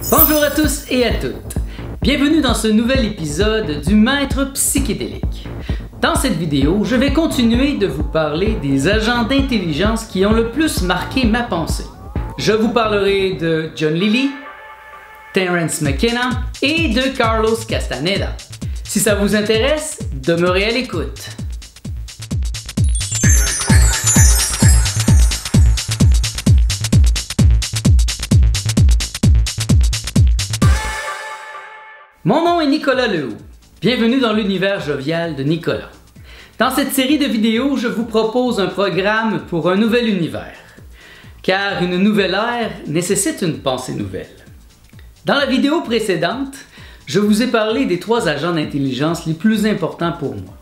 Bonjour à tous et à toutes. Bienvenue dans ce nouvel épisode du Maître Psychédélique. Dans cette vidéo, je vais continuer de vous parler des agents d'intelligence qui ont le plus marqué ma pensée. Je vous parlerai de John Lilly, Terence McKenna et de Carlos Castaneda. Si ça vous intéresse, demeurez à l'écoute. Mon nom est Nicolas Lehoux. Bienvenue dans l'univers jovial de Nicolas. Dans cette série de vidéos, je vous propose un programme pour un nouvel univers. Car une nouvelle ère nécessite une pensée nouvelle. Dans la vidéo précédente, je vous ai parlé des 3 agents d'intelligence les plus importants pour moi.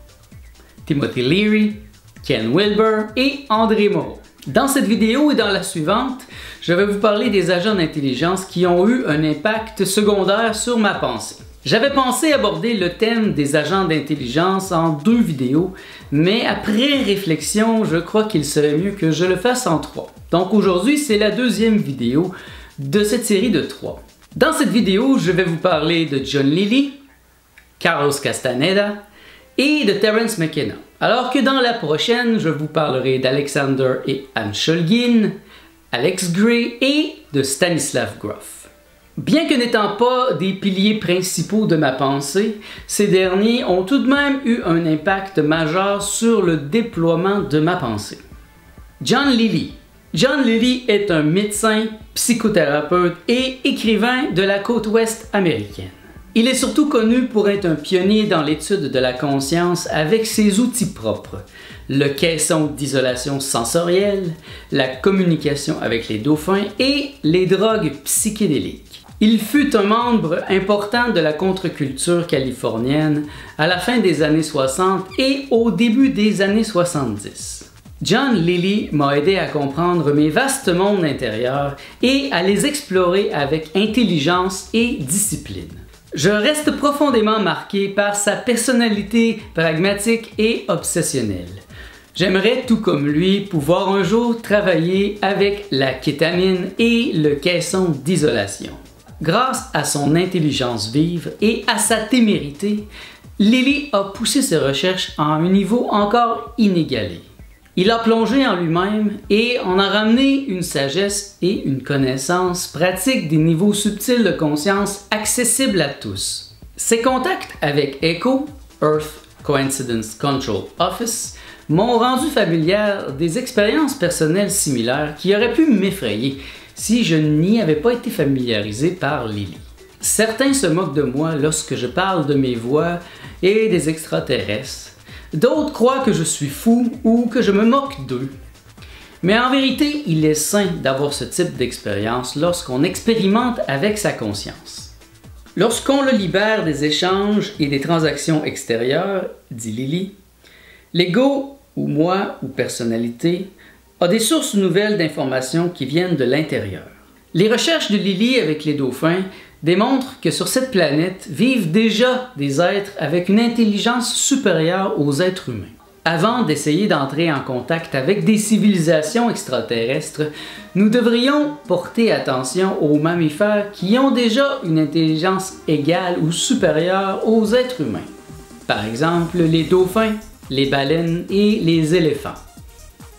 Timothy Leary, Ken Wilber et André Moreau. Dans cette vidéo et dans la suivante, je vais vous parler des agents d'intelligence qui ont eu un impact secondaire sur ma pensée. J'avais pensé aborder le thème des agents d'intelligence en 2 vidéos, mais après réflexion, je crois qu'il serait mieux que je le fasse en 3. Donc aujourd'hui, c'est la 2e vidéo de cette série de 3. Dans cette vidéo, je vais vous parler de John Lilly, Carlos Castaneda et de Terence McKenna. Alors que dans la prochaine, je vous parlerai d'Alexander et Anne Shulgin, Alex Grey et de Stanislav Grof. Bien que n'étant pas des piliers principaux de ma pensée, ces derniers ont tout de même eu un impact majeur sur le déploiement de ma pensée. John Lilly. John Lilly est un médecin, psychothérapeute et écrivain de la côte ouest américaine. Il est surtout connu pour être un pionnier dans l'étude de la conscience avec ses outils propres, le caisson d'isolation sensorielle, la communication avec les dauphins et les drogues psychédéliques. Il fut un membre important de la contre-culture californienne à la fin des années 60 et au début des années 70. John Lilly m'a aidé à comprendre mes vastes mondes intérieurs et à les explorer avec intelligence et discipline. Je reste profondément marqué par sa personnalité pragmatique et obsessionnelle. J'aimerais, tout comme lui, pouvoir un jour travailler avec la kétamine et le caisson d'isolation. Grâce à son intelligence vive et à sa témérité, Lilly a poussé ses recherches à un niveau encore inégalé. Il a plongé en lui-même et en a ramené une sagesse et une connaissance pratique des niveaux subtils de conscience accessibles à tous. Ses contacts avec ECHO, Earth Coincidence Control Office, m'ont rendu familière des expériences personnelles similaires qui auraient pu m'effrayer si je n'y avais pas été familiarisé par Lilly. Certains se moquent de moi lorsque je parle de mes voix et des extraterrestres. D'autres croient que je suis fou ou que je me moque d'eux. Mais en vérité, il est sain d'avoir ce type d'expérience lorsqu'on expérimente avec sa conscience. Lorsqu'on le libère des échanges et des transactions extérieures, dit Lilly, l'ego, ou moi, ou personnalité, a des sources nouvelles d'informations qui viennent de l'intérieur. Les recherches de Lilly avec les dauphins démontrent que sur cette planète vivent déjà des êtres avec une intelligence supérieure aux êtres humains. Avant d'essayer d'entrer en contact avec des civilisations extraterrestres, nous devrions porter attention aux mammifères qui ont déjà une intelligence égale ou supérieure aux êtres humains. Par exemple, les dauphins, les baleines et les éléphants.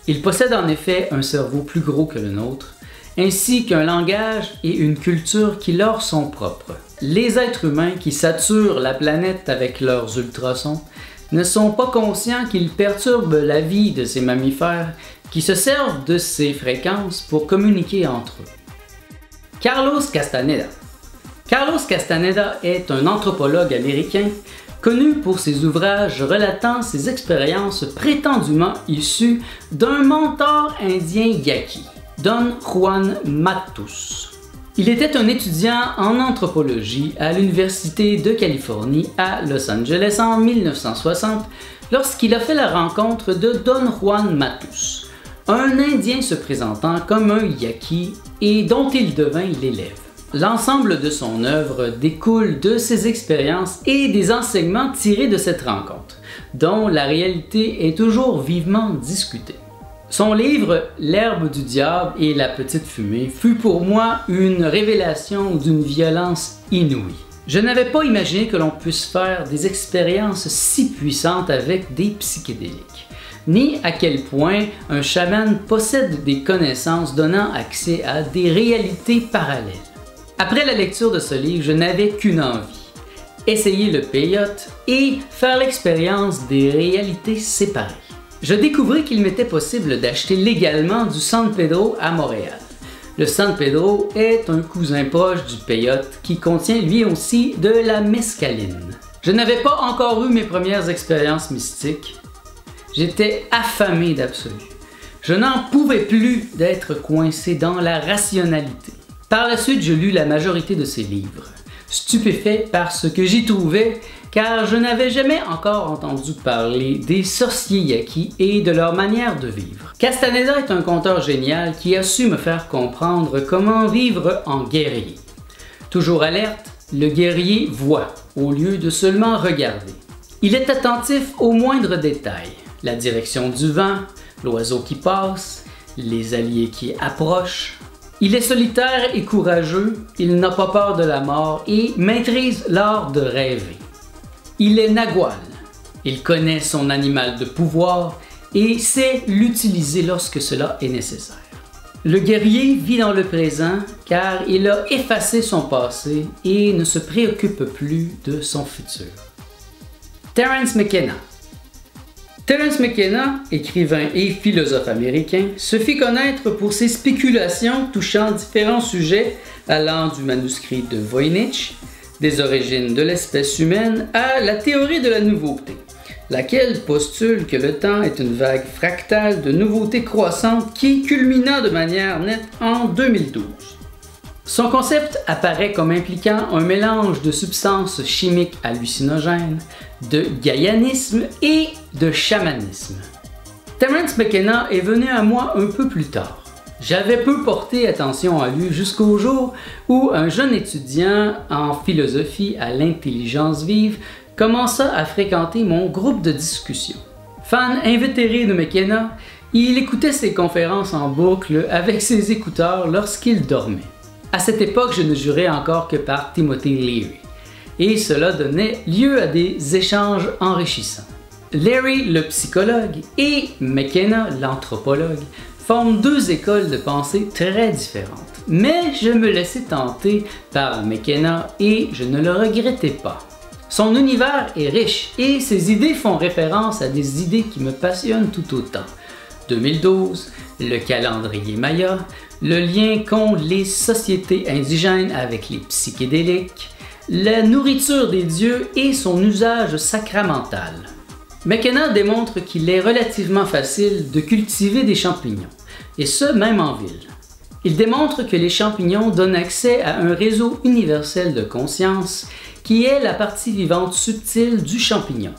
Ils possèdent en effet un cerveau plus gros que le nôtre, ainsi qu'un langage et une culture qui leur sont propres. Les êtres humains qui saturent la planète avec leurs ultrasons ne sont pas conscients qu'ils perturbent la vie de ces mammifères qui se servent de ces fréquences pour communiquer entre eux. Carlos Castaneda. Carlos Castaneda est un anthropologue américain connu pour ses ouvrages relatant ses expériences prétendument issues d'un mentor indien yaqui, Don Juan Matus. Il était un étudiant en anthropologie à l'Université de Californie à Los Angeles en 1960 lorsqu'il a fait la rencontre de Don Juan Matus, un Indien se présentant comme un yaqui et dont il devint l'élève. L'ensemble de son œuvre découle de ses expériences et des enseignements tirés de cette rencontre, dont la réalité est toujours vivement discutée. Son livre « L'herbe du diable et la petite fumée » fut pour moi une révélation d'une violence inouïe. Je n'avais pas imaginé que l'on puisse faire des expériences si puissantes avec des psychédéliques, ni à quel point un chaman possède des connaissances donnant accès à des réalités parallèles. Après la lecture de ce livre, je n'avais qu'une envie: essayer le peyote et faire l'expérience des réalités séparées. Je découvris qu'il m'était possible d'acheter légalement du San Pedro à Montréal. Le San Pedro est un cousin proche du peyote qui contient lui aussi de la mescaline. Je n'avais pas encore eu mes premières expériences mystiques. J'étais affamé d'absolu. Je n'en pouvais plus d'être coincé dans la rationalité. Par la suite, je lus la majorité de ses livres, stupéfait par ce que j'y trouvais, car je n'avais jamais encore entendu parler des sorciers Yaqui et de leur manière de vivre. Castaneda est un conteur génial qui a su me faire comprendre comment vivre en guerrier. Toujours alerte, le guerrier voit au lieu de seulement regarder. Il est attentif aux moindres détails: la direction du vent, l'oiseau qui passe, les alliés qui approchent. Il est solitaire et courageux, il n'a pas peur de la mort et maîtrise l'art de rêver. Il est nagual, il connaît son animal de pouvoir et sait l'utiliser lorsque cela est nécessaire. Le guerrier vit dans le présent car il a effacé son passé et ne se préoccupe plus de son futur. Terence McKenna. Terence McKenna, écrivain et philosophe américain, se fit connaître pour ses spéculations touchant différents sujets allant du manuscrit de Voynich, des origines de l'espèce humaine, à la théorie de la nouveauté, laquelle postule que le temps est une vague fractale de nouveautés croissantes qui culmina de manière nette en 2012. Son concept apparaît comme impliquant un mélange de substances chimiques hallucinogènes, de gaianisme et de chamanisme. Terence McKenna est venu à moi un peu plus tard. J'avais peu porté attention à lui jusqu'au jour où un jeune étudiant en philosophie à l'intelligence vive commença à fréquenter mon groupe de discussion. Fan invétéré de McKenna, il écoutait ses conférences en boucle avec ses écouteurs lorsqu'il dormait. À cette époque, je ne jurais encore que par Timothy Leary, et cela donnait lieu à des échanges enrichissants. Leary, le psychologue, et McKenna, l'anthropologue, forment deux écoles de pensée très différentes. Mais je me laissais tenter par McKenna et je ne le regrettais pas. Son univers est riche et ses idées font référence à des idées qui me passionnent tout autant. 2012, le calendrier Maya, le lien qu'ont les sociétés indigènes avec les psychédéliques, la nourriture des dieux et son usage sacramental. McKenna démontre qu'il est relativement facile de cultiver des champignons, et ce même en ville. Il démontre que les champignons donnent accès à un réseau universel de conscience qui est la partie vivante subtile du champignon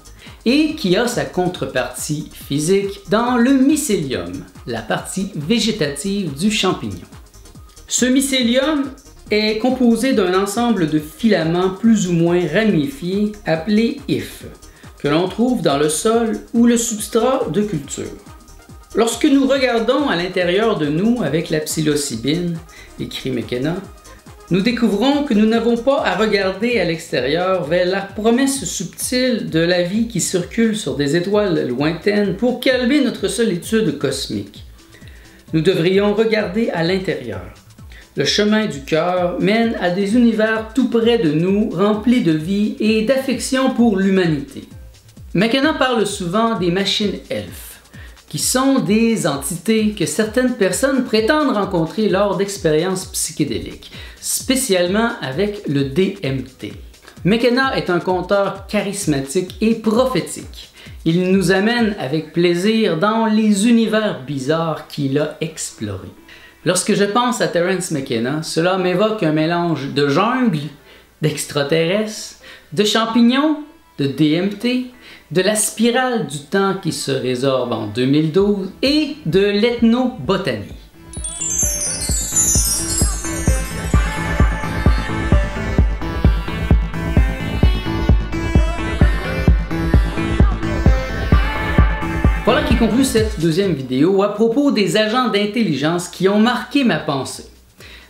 et qui a sa contrepartie physique dans le mycélium, la partie végétative du champignon. Ce mycélium est composé d'un ensemble de filaments plus ou moins ramifiés appelés hyphes, que l'on trouve dans le sol ou le substrat de culture. Lorsque nous regardons à l'intérieur de nous avec la psilocybine, écrit McKenna, nous découvrons que nous n'avons pas à regarder à l'extérieur vers la promesse subtile de la vie qui circule sur des étoiles lointaines pour calmer notre solitude cosmique. Nous devrions regarder à l'intérieur. Le chemin du cœur mène à des univers tout près de nous, remplis de vie et d'affection pour l'humanité. McKenna parle souvent des machines elfes, qui sont des entités que certaines personnes prétendent rencontrer lors d'expériences psychédéliques, spécialement avec le DMT. McKenna est un conteur charismatique et prophétique. Il nous amène avec plaisir dans les univers bizarres qu'il a explorés. Lorsque je pense à Terence McKenna, cela m'évoque un mélange de jungle, d'extraterrestres, de champignons, de DMT, de la spirale du temps qui se résorbe en 2012 et de l'ethnobotanie. Voilà qui conclut cette deuxième vidéo à propos des agents d'intelligence qui ont marqué ma pensée.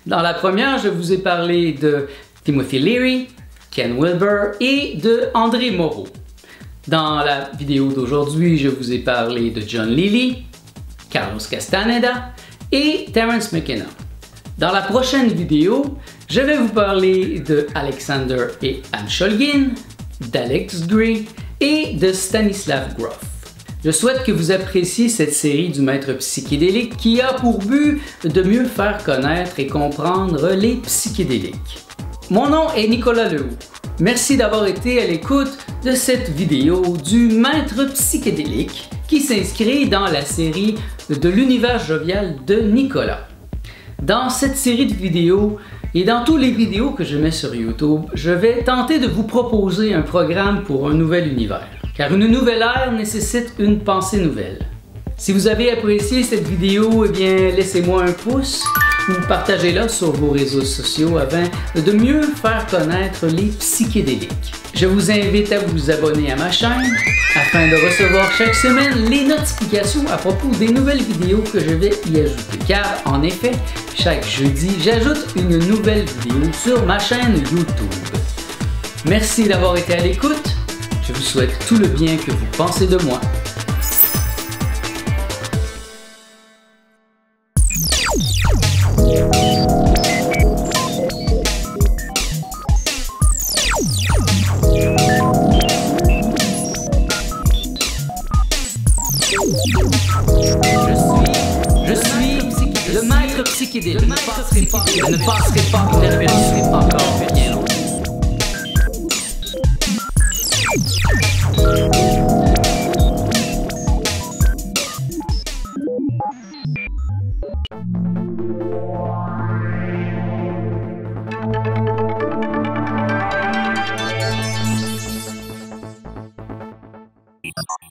Dans la première, je vous ai parlé de Timothy Leary, Ken Wilber et de André Moreau. Dans la vidéo d'aujourd'hui, je vous ai parlé de John Lilly, Carlos Castaneda et Terence McKenna. Dans la prochaine vidéo, je vais vous parler de Alexander et Anne Shulgin, d'Alex Gray et de Stanislav Grof. Je souhaite que vous appréciez cette série du maître psychédélique qui a pour but de mieux faire connaître et comprendre les psychédéliques. Mon nom est Nicolas Lehoux. Merci d'avoir été à l'écoute de cette vidéo du maître psychédélique qui s'inscrit dans la série de l'univers jovial de Nicolas. Dans cette série de vidéos et dans toutes les vidéos que je mets sur YouTube, je vais tenter de vous proposer un programme pour un nouvel univers. Car une nouvelle ère nécessite une pensée nouvelle. Si vous avez apprécié cette vidéo, eh bien laissez-moi un pouce ou partagez-la sur vos réseaux sociaux afin de mieux faire connaître les psychédéliques. Je vous invite à vous abonner à ma chaîne afin de recevoir chaque semaine les notifications à propos des nouvelles vidéos que je vais y ajouter. Car en effet, chaque jeudi, j'ajoute une nouvelle vidéo sur ma chaîne YouTube. Merci d'avoir été à l'écoute. Je vous souhaite tout le bien que vous pensez de moi. Je suis le maître psychédélique. Je ne passerai pas inaperçu encore bien longtemps. You